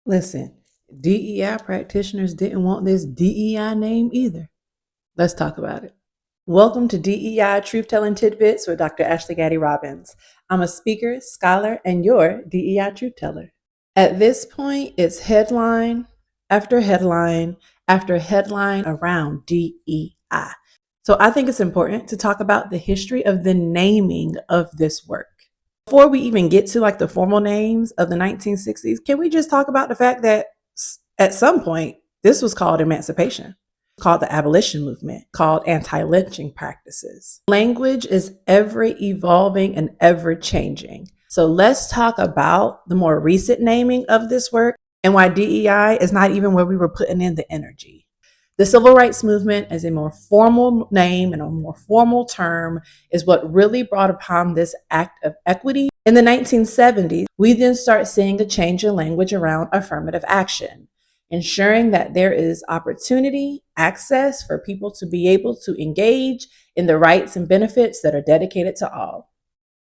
Listen, DEI practitioners didn't want this DEI name either. Let's talk about it. Welcome to DEI Truth Telling Tidbits with Dr. Ashley Gaddy Robbins. I'm a speaker, scholar, and your DEI truth teller. At this point, it's headline after headline after headline around DEI. So I think it's important to talk about the history of the naming of this work. Before we even get to like the formal names of the 1960s, can we just talk about the fact that at some point this was called emancipation, called the abolition movement, called anti-lynching practices. Language is ever evolving and ever changing. So let's talk about the more recent naming of this work and why DEI is not even where we were putting in the energy. The civil rights movement as a more formal name and a more formal term is what really brought upon this act of equity. In the 1970s, we then start seeing a change in language around affirmative action, ensuring that there is opportunity, access for people to be able to engage in the rights and benefits that are dedicated to all.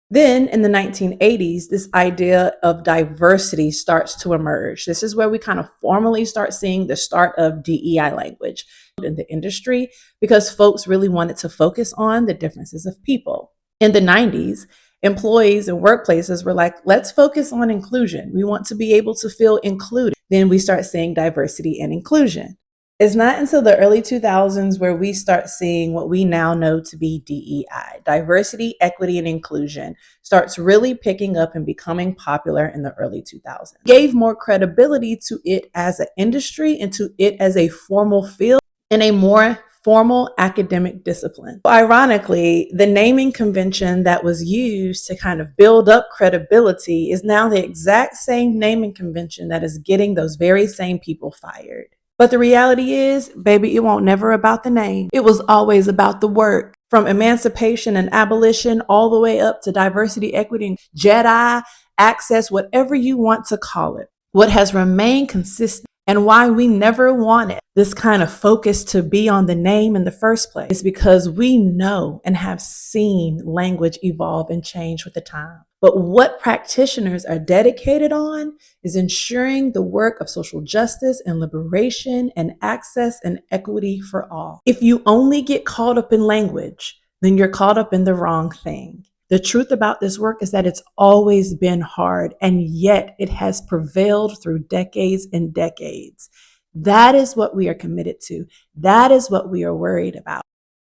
Then in the 1980s, this idea of diversity starts to emerge. This is where we kind of formally start seeing the start of DEI language in the industry because folks really wanted to focus on the differences of people. In the 90s, employees and workplaces were like, let's focus on inclusion. We want to be able to feel included. Then we start seeing diversity and inclusion. It's not until the early 2000s where we start seeing what we now know to be DEI, diversity, equity, and inclusion, starts really picking up and becoming popular in the early 2000s. It gave more credibility to it as an industry and to it as a formal field and a more formal academic discipline. Ironically, the naming convention that was used to kind of build up credibility is now the exact same naming convention that is getting those very same people fired. But the reality is, baby, it won't never about the name. It was always about the work. From emancipation and abolition all the way up to diversity, equity, Jedi, access, whatever you want to call it. What has remained consistent and why we never wanted this kind of focus to be on the name in the first place is because we know and have seen language evolve and change with the time. But what practitioners are dedicated on is ensuring the work of social justice and liberation and access and equity for all. If you only get caught up in language, then you're caught up in the wrong thing. The truth about this work is that it's always been hard, and yet it has prevailed through decades and decades. That is what we are committed to. That is what we are worried about,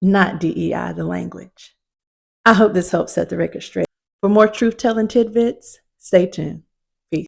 not DEI, the language. I hope this helps set the record straight. For more truth-telling tidbits, stay tuned.